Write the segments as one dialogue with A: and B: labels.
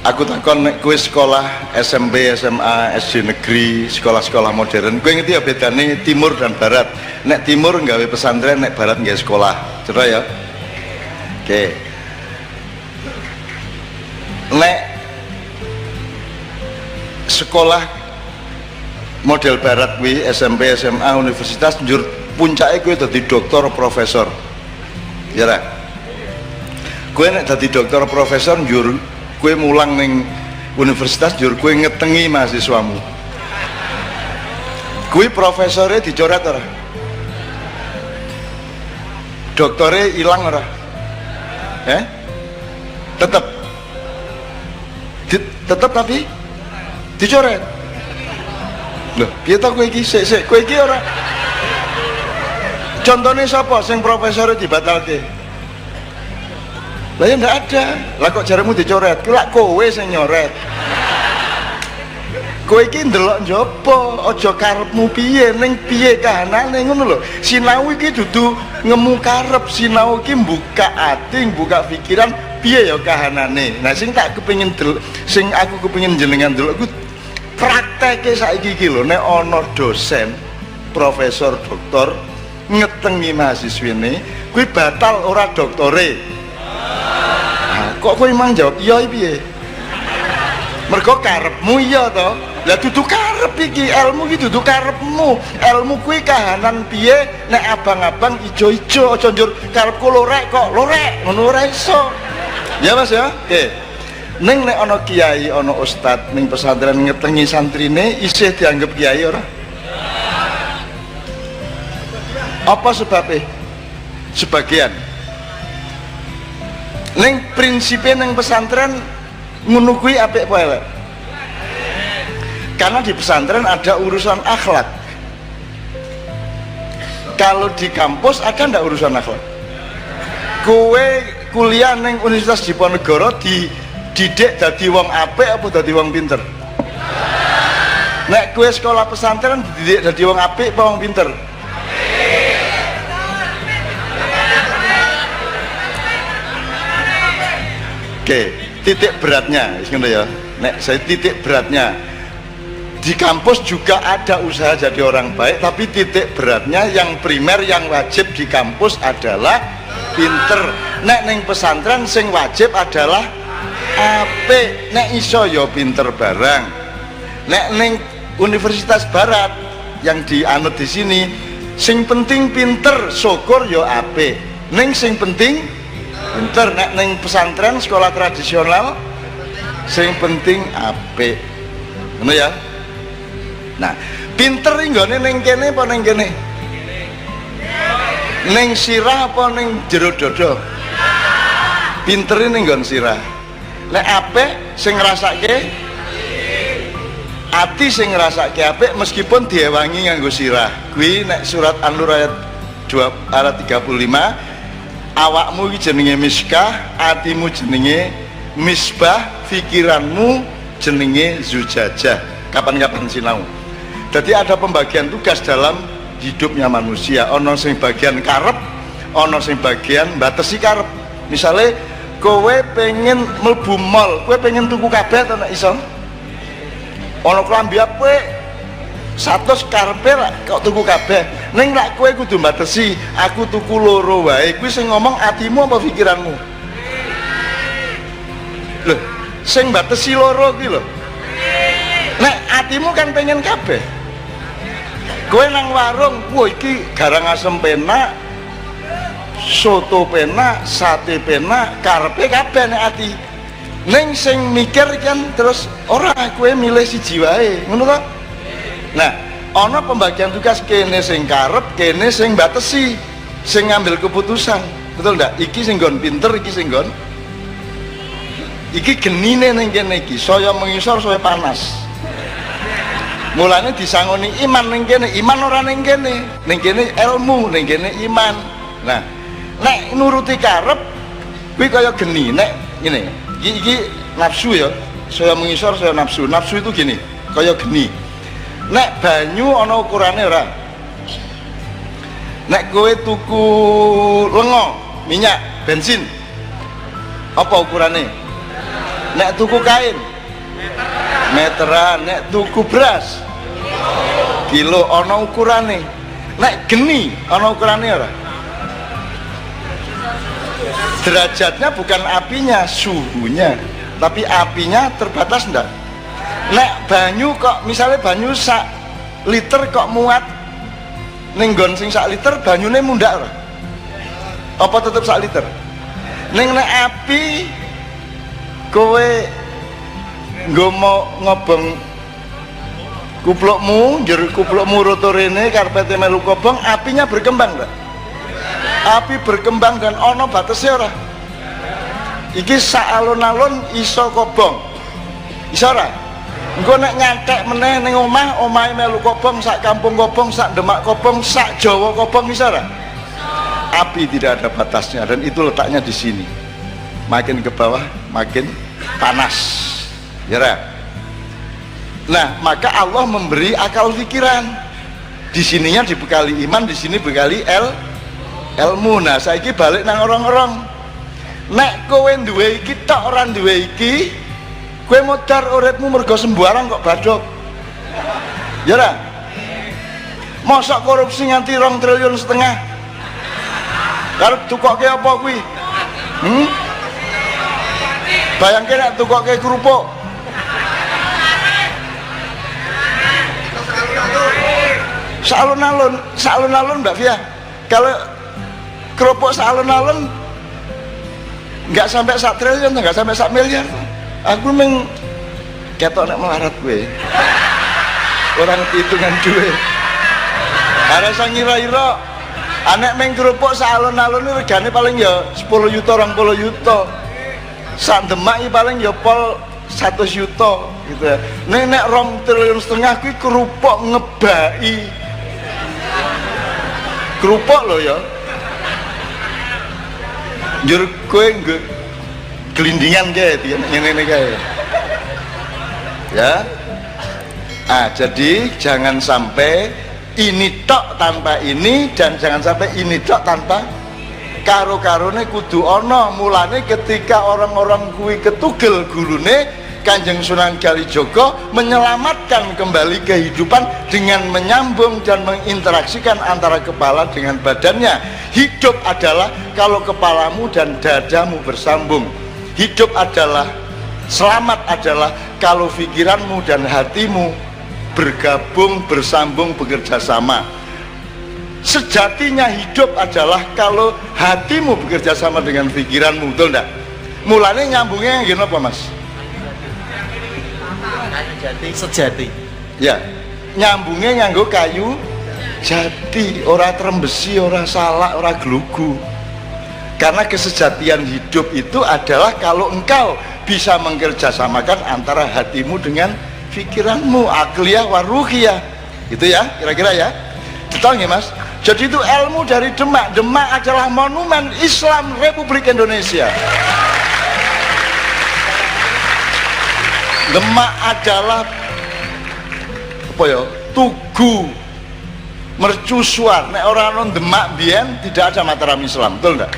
A: Aku takon nek kowe sekolah SMP, SMA, SD negeri, sekolah-sekolah modern, kowe ngerti ya bedane timur dan barat. Nek timur nggawe pesantren, nek barat nggawe sekolah. Cetha ya? Oke. Nek sekolah model barat kuwi SMP, SMA, universitas njur puncake kowe dadi doktor, profesor. Ya ra? Kowe nek dadi doktor, profesor njur kue mulang ning universitas jur kue ngetengi mahasiswamu. Kue profesornya dicoret ora? Doktornya hilang ora? Tetep tapi dicoret. Loh, piye ta kowe iki sik kowe iki ora? Contohnya sapa sing profesornya dibatalke? Lah ya ndak ada. Lah kok jarimu dicoret? Ku lak kowe sing nyoret. Kowe iki ndelok njaba, aja karepmu piye ning piye kahanane ngono lho. Sinau iki dudu ngemu karep, sinau iki mbuka ati, mbuka pikiran piye ya kahanane. Nah sing tak kepengin sing aku kepengin jenengan delok ku prakteke saiki iki lho, nek ana dosen, profesor, doktor ngetengi mahasiswine, kuwi batal ora doktore. Kok kowe mang jawab iya piye? Mergo karepmu iya to. Lah dudu karep iki, ilmu iki dudu karepmu. Ilmu kuwi kahanan piye nek abang-abang ijo-ijo aja njur karepku lorek kok lorek ngono ora iso. Ya Mas ya? Oke. Ning nek ana kiai, ana ustad ning pesantren ngetengi santrine isih dianggap kiai ora? Apa sebabnya? Sebagian neng prinsipnya neng pesantren ngono kuwi apik apa elek? Karena di pesantren ada urusan akhlak. Kalau di kampus ada ndak urusan akhlak? Kowe kuliah neng Universitas Diponegoro dididik dadi wong apik apa dadi wong pinter? Nek kowe sekolah pesantren dididik dadi wong apik apa wong pinter? Oke, titik beratnya, ya. Nek saya titik beratnya di kampus juga ada usaha jadi orang baik, tapi titik beratnya yang primer, yang wajib di kampus adalah pinter. Nek neng pesantren sing wajib adalah apik. Nek iso yo pinter barang. Nek neng Universitas Barat yang dianut di sini, sing penting pinter, syukur yo apik. Neng sing penting pinter. Nek neng pesantren sekolah tradisional sing penting apik ngono ya. Nah pinter nggone neng kene apa neng kene? Neng sirah apa neng jero dodo? Pinter ning nggon sirah. Nek apik sing ngrasake ati, sing ngrasake apik meskipun diewangi nganggo sirah. Kuwi nek surat An-Nur ayat 35, awakmu iki jenenge miskah, atimu jenenge misbah, pikiranmu jenenge zujajah. Kapan-kapan sinau. Jadi ada pembagian tugas dalam hidupnya manusia. Ono sing bagian karep, ono sing bagian batesi karep. Misalnya kowe pengen mlebu mall, kowe pengen tuku kabeh ta nek iso? Ono klambi apik 100 karepe kok tuku kabeh. Ning lak kowe kudu batesi, aku tuku loro wae. Kuwi sing ngomong atimu apa pikiranmu? Loh, sing batesi loro kuwi lho. Nek atimu kan pengen kabeh. Kowe nang warung, wah iki garang asem penak, soto penak, sate penak, karepe kabeh nek ati. Ning sing mikir kan terus ora kowe milih siji wae, ngono ta? Nah, ana pembagian tugas kene sing karep, kene sing batesi, sing ngambil keputusan. Betul ndak? Iki sing nggon pinter, iki sing nggon. Iki genine ning kene iki, saya mengisor, saya panas. Mulane disangoni iman ning kene, iman ora ning kene. Ning kene ilmu, ning kene iman. Nah, nek nuruti karep kuwi kaya geni. Nek ngene, iki nafsu ya. Saya mengisor, saya nafsu. Nafsu itu gini, kaya geni. Nek banyu ana ukurane ora? Nek kowe tuku lengo, minyak, bensin, apa ukurane? nek tuku kain meteran, nek tuku beras kilo, ana ukurane. Nek geni ana ukurane ora? Derajatnya bukan apinya, suhunya, tapi apinya terbatas ndak? Nek banyu kok misalnya banyu sak liter kok muat ning nggon sing sak liter banyune mundak ora? Apa tetep sak liter? Ning nek api kowe nggo mau ngobong kuplukmu, njero kuplukmu roto rene karpete melu kobong, apinya berkembang enggak? Api berkembang dan ono batasnya ora? Iki sak alun-alun iso kobong. Iso ora? Engko nek nyantek meneh ning omah, omahe melu kobong, sak kampung kobong, sak Demak kobong, sak Jawa kobong, iso ora? Api tidak ada batasnya dan itu letaknya di sini. Makin ke bawah makin panas. Ya ora? Nah, maka Allah memberi akal pikiran. Di sininya dibekali iman, di sini bekali ilmu. Nah, saiki balik nang orang-orang. Nek kowe duwe iki tok ora duwe iki, kowe modar uripmu mergo sembarang kok badhok. Ya ora? Mosok korupsi nganti 2,5 triliun. Karep tukokke apa kuwi? Bayangke nek tukokke kerupuk. Salun-alun Mbak Fia. Kalau kerupuk salun-alun nggak sampai 1 triliun, nggak sampai 1 miliar. Aku meng ketok nek melarat gue. Orang hitungan duit. Ada sang ngira-ira, anek meng kerupuk salun-alun ini regane paling ya 10 juta, 20 juta. Sak Demak iki paling ya pol 100 juta gitu ya. Nek 2,5 triliun kuwi kerupuk ngebaki. Kerupuk loh ya. Njur kowe gelindingan kae ngene kae. Ya. Jadi jangan sampai ini tok tanpa ini dan jangan sampai ini tok tanpa karo-karone kudu ana. Mulane ketika orang-orang kuwi ketugel gurune, Kanjeng Sunan Kalijaga menyelamatkan kembali kehidupan dengan menyambung dan menginteraksikan antara kepala dengan badannya. Hidup adalah kalau kepalamu dan dadamu bersambung. Hidup adalah, selamat adalah kalau pikiranmu dan hatimu bergabung, bersambung, bekerja sama. Sejatinya hidup adalah kalau hatimu bekerja sama dengan pikiranmu, betul enggak? Mulanya nyambungnya yang gini apa Mas? Sejati. Ya, nyambungnya nganggo kayu jati, ora trembesi, ora salak, ora gelugu. Karena kesejatian hidup itu adalah kalau engkau bisa mengerjasamakan antara hatimu dengan pikiranmu, akliyah waruhiyah. Itu ya, kira-kira ya. Betul nggih Mas? Jadi itu ilmu dari Demak. Demak adalah monumen Islam Republik Indonesia. Demak adalah apa ya? Tugu mercusuar. Nek orang non Demak biyen tidak ada Mataram Islam, betul enggak?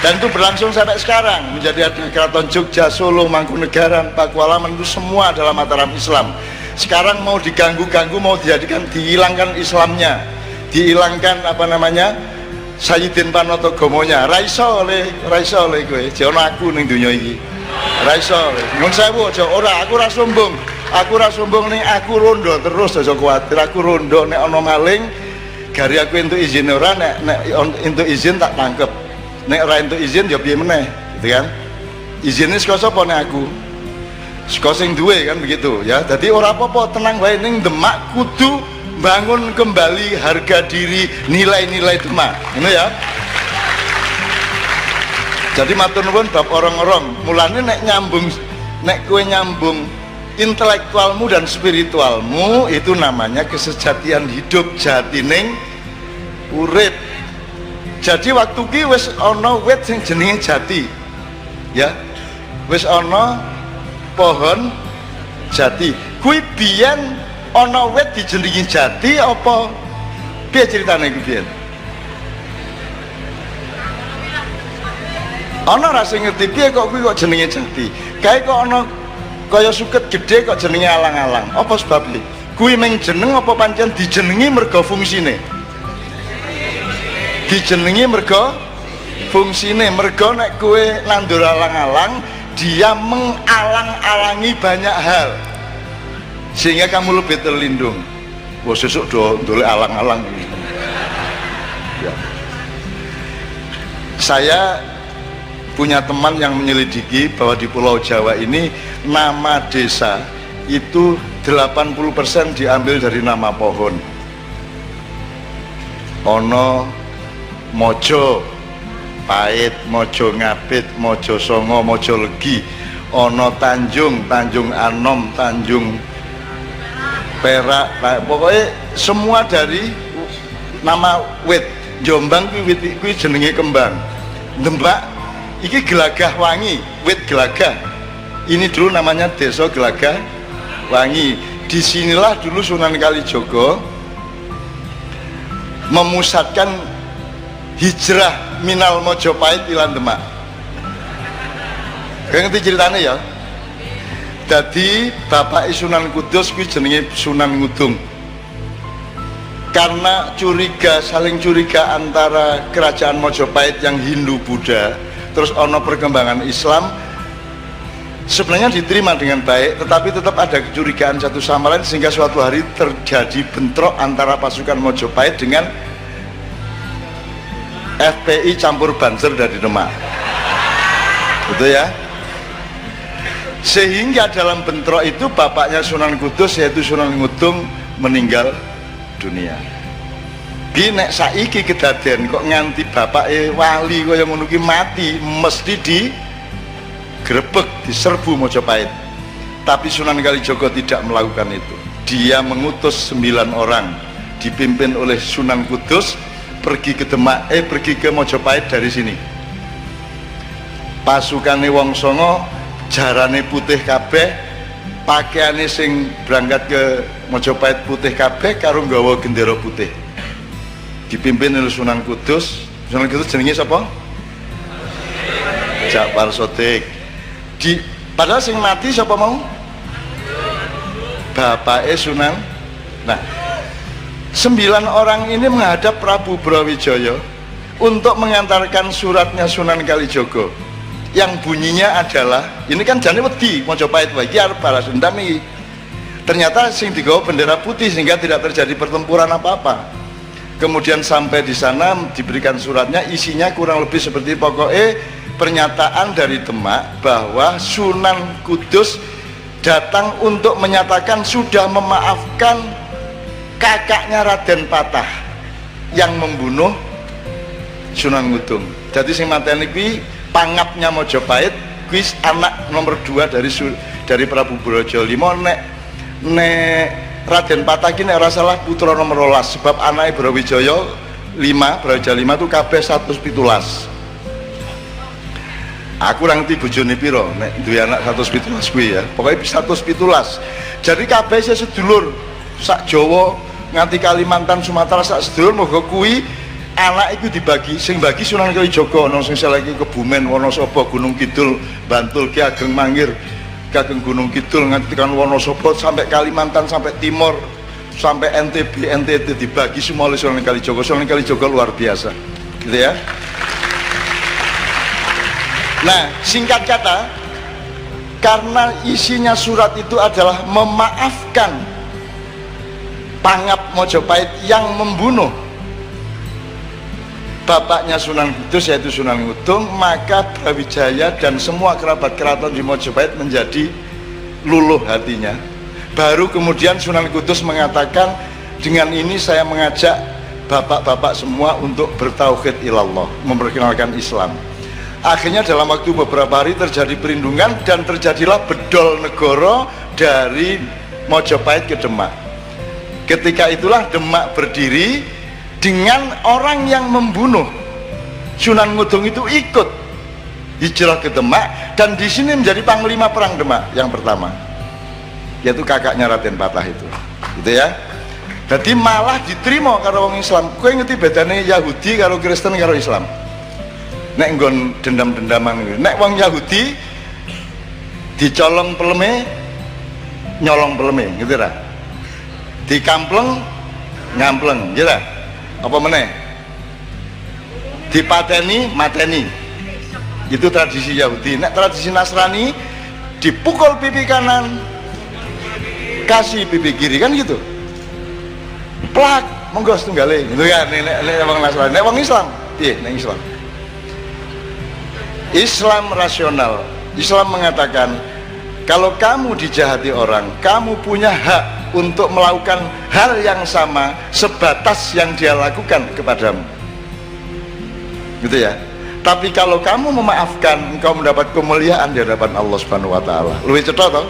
A: Dan itu berlangsung sampai sekarang, menjadi Keraton Jogja, Solo, Mangkunegaran, Pakualaman, itu semua adalah Mataram Islam. Sekarang mau diganggu-ganggu, mau dijadikan, dihilangkan Islamnya, dihilangkan apa namanya, Sayyidin Panotogomonya. Raiso oleh gue, jono aku ning dunia ini. Raiso, nyun sewu, ora, aku ora sombong ning aku rondo terus, aja kuwatir, aku rondo nek ana maling, gari aku entuk izin ora, nek entuk izin tak tangkep. Nek ora entuk izin ya piye meneh, gitu kan? Izinnya saka sapa nek aku? Saka sing duwe kan begitu ya. Jadi ora apa-apa, tenang wae ning Demak kudu bangun kembali harga diri, nilai-nilai Demak. Ngono ya. Jadi matur nuwun bab orang-orang, mulane nek kowe nyambung intelektualmu dan spiritualmu, itu namanya kesejatian hidup, jatining urip. Jadi waktu ki wis ana wit sing jenenge jati. Ya. Wis ana pohon jati. Kuwi biyen ana wit dijenengi jati apa piye ceritane kuwi biyen? Ana ra sing ngerti piye kok kuwi kok jenenge Jati. Kae kok ana kaya suket gede kok jenenge alang-alang. Apa sebabnya? Kuwi meng jeneng apa pancen dijenengi merga fungsine? Dijenengi merga fungsine. Merga nek kowe nandur alang-alang, dia mengalang-alangi banyak hal sehingga kamu lebih terlindung. Wah sesuk do ndolek alang-alang ini. Ya. Saya punya teman yang menyelidiki bahwa di Pulau Jawa ini nama desa itu 80% diambil dari nama pohon. Ono Mojo Pait, Mojo Ngabit, Mojo Songo, Mojo Legi, ono Tanjung, Tanjung Anom, Tanjung Perak, pokoknya semua dari nama wit. Jombang kuwi jenenge kembang. Demak iki Gelagah Wangi, wit gelagah. Ini dulu namanya Desa Gelagah Wangi. Disinilah dulu Sunan Kalijaga memusatkan hijrah minal Mojopahit ilan Demak. Kalian ngerti ceritanya ya? Jadi bapak Sunan Kudus kuwi jenenge Sunan Ngudung. Karena curiga, saling curiga antara kerajaan Mojopahit yang Hindu Buddha, terus ono perkembangan Islam, sebenarnya diterima dengan baik, tetapi tetap ada kecurigaan satu sama lain sehingga suatu hari terjadi bentrok antara pasukan Mojopahit dengan FPI campur Banser dari Demak. Betul ya? Sehingga dalam bentrok itu bapaknya Sunan Kudus yaitu Sunan Ngudung meninggal dunia. Ki nek saiki kedaden kok nganti bapake wali kaya ngono ki mati mesti digrebek, diserbu Mojopahit. Tapi Sunan Kalijaga tidak melakukan itu. Dia mengutus 9 orang dipimpin oleh Sunan Kudus pergi ke Demak, pergi ke Mojopahit dari sini. Pasukane wong Songo jarane putih kabeh, pakaiane sing berangkat ke Mojopahit putih kabeh karo nggawa gendera putih. Dipimpin oleh Sunan Kudus. Sunan Kudus jenenge sapa? Jakfar Sodik. Padahal sing mati sapa mau? Bapake Sunan. Nah, 9 orang ini menghadap Prabu Brawijaya untuk mengantarkan suratnya Sunan Kalijaga yang bunyinya adalah, ini kan jane wedi Mojopahit wae iki arep balas dendam iki. Ternyata sing digawa bendera putih sehingga tidak terjadi pertempuran apa-apa. Kemudian sampai di sana diberikan suratnya, isinya kurang lebih seperti pokoknya pernyataan dari Demak bahwa Sunan Kudus datang untuk menyatakan sudah memaafkan kakaknya Raden Patah yang membunuh Sunan Ngudung. Jadi sing mateni kuwi pangapnya Mojopahit, kuwi anak nomor 2 dari Prabu Brawijaya. Nek Raden Patah ki nek ora salah putra nomor 12 sebab anake Brawijaya 5 itu kabeh 117. Aku ora ngerti bojone pira nek duwe anak 117 kuwi ya. Pokoke 117. Jadi kabeh sedulur sak Jawa nganti Kalimantan, Sumatera sak sedulur moga kuwi anak itu dibagi, sing bagi Sunan Kalijaga, ana sing lagi Kebumen, Wonosobo, Gunung Kidul, Bantul, Ki Ageng Mangir, Ki Ageng Gunung Kidul nganti kan Wonosobo sampai Kalimantan, sampai Timor, sampai NTB, NTT dibagi semua oleh Sunan Kalijaga. Sunan Kalijaga luar biasa. Gitu ya. Nah, singkat kata, karena isinya surat itu adalah memaafkan pangap Mojopahit yang membunuh bapaknya Sunan Kudus yaitu Sunan Ngudung, maka Brawijaya dan semua kerabat keraton di Mojopahit menjadi luluh hatinya. Baru kemudian Sunan Kudus mengatakan, dengan ini saya mengajak bapak-bapak semua untuk bertauhid ilallah, memperkenalkan Islam. Akhirnya dalam waktu beberapa hari terjadi perundungan dan terjadilah bedol negara dari Mojopahit ke Demak. Ketika itulah Demak berdiri dengan orang yang membunuh Sunan Ngudung itu ikut hijrah ke Demak, dan di sini menjadi panglima perang Demak yang pertama, yaitu kakaknya Raden Patah itu, gitu ya. Jadi malah diterima karo wong Islam. Kowe ngerti bedane Yahudi karo Kristen karo Islam? nek nggon dendam-dendaman. Nek wong Yahudi dicolong peleme nyolong peleme gitu ra, dikampleng ngampleng gitu ra, apa meneh dipateni mateni, itu tradisi Yahudi. Nek tradisi Nasrani dipukul pipi kanan kasih pipi kiri kan gitu, plak monggo setunggale gitu kan. Nek wong Nasrani. Nek wong Islam piye? Nek Islam rasional. Islam mengatakan kalau kamu dijahati orang, kamu punya hak untuk melakukan hal yang sama sebatas yang dia lakukan kepadamu, gitu ya. Tapi kalau kamu memaafkan, engkau mendapat kemuliaan di hadapan Allah Subhanahu wa taala. Luwih cetha toh?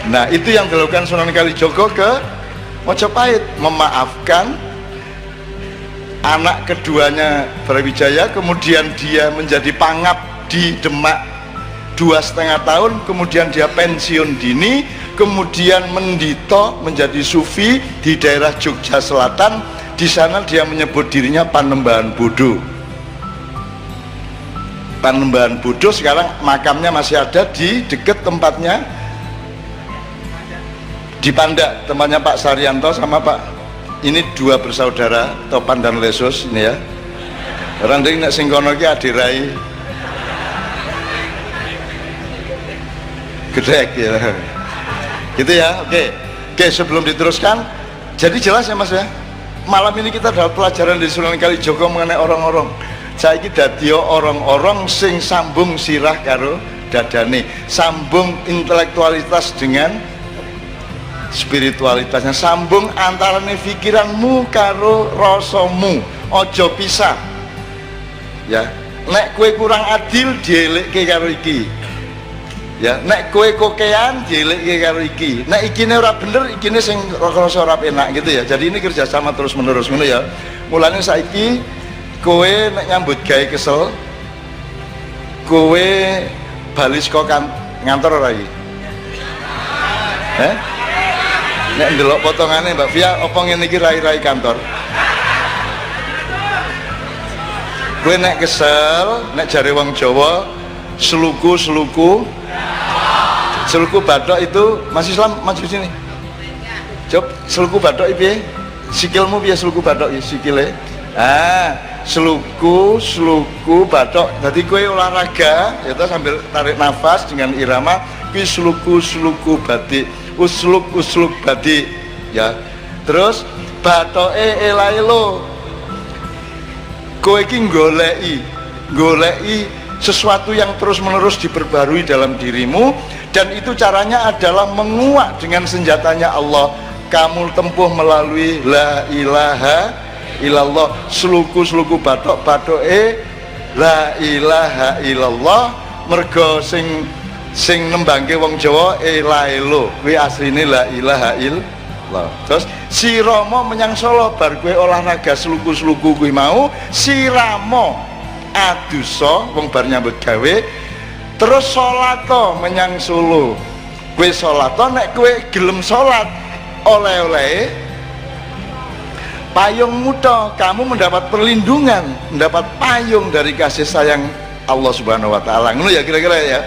A: Nah, itu yang dilakukan Sunan Kalijaga ke Majapahit, memaafkan anak keduanya Brawijaya, kemudian dia menjadi pangap di Demak 2,5 tahun, kemudian dia pensiun dini, kemudian mendito menjadi sufi di daerah Jogja Selatan. Di sana dia menyebut dirinya Panembahan Bodo. Panembahan Bodo sekarang makamnya masih ada di dekat tempatnya di Pandak, tempatnya Pak Saryanto sama Pak, ini dua bersaudara Topan dan Lesus ini ya. Orang ini nek sing kono ki adirai gedek ya. Gitu ya. Oke, sebelum diteruskan, jadi jelas ya Mas ya. Malam ini kita dapat pelajaran dari Sunan Kalijaga mengenai orang-orang. Saiki dadi orang-orang sing sambung sirah karo dadane, sambung intelektualitas dengan spiritualitasnya, sambung antarane pikiranmu karo rasamu, ojo pisah ya. Nek kue kurang adil dielekke karo iki ya, nek kue kokean dielekke karo iki, nek ikine ora bener ikine sing rasa ora enak gitu ya. Jadi ini kerjasama terus menerus ngono ya. Mulane saiki kowe nek nyambut gawe kesel, kowe bali saka ngantor ora iki? Nek ndelok potongane Mbak Fia, apa ngene iki rai-rai kantor? Kowe nek kesel, nek jare wong Jawa, seluku bathok itu, Mas Islam maju sini. Coba seluku bathok iki piye? Sikilmu piye seluku bathok iki sikile? Seluku bathok. Dadi kowe olahraga ya sambil tarik nafas dengan irama, kuwi seluku batik. Usluk badik ya. Terus bathoke elaelo, kowe iki goleki sesuatu yang terus menerus diperbarui dalam dirimu, dan itu caranya adalah menguak dengan senjatanya Allah. Kamu tempuh melalui la ilaha illallah. Seluku bathoke la ilaha illallah, mergo sing nembangke wong Jawa elaelo, kuwi asline la ilaha illallah. Terus si Rama menyang Solo bar kowe olahraga seluku kuwi mau, si Rama adusa wong bar nyambut gawe, terus salat menyang Solo. Kowe salat nek kowe gelem salat oleh-oleh payung muda, kamu mendapat perlindungan, mendapat payung dari kasih sayang Allah Subhanahu wa taala. Ngono ya kira-kira ya.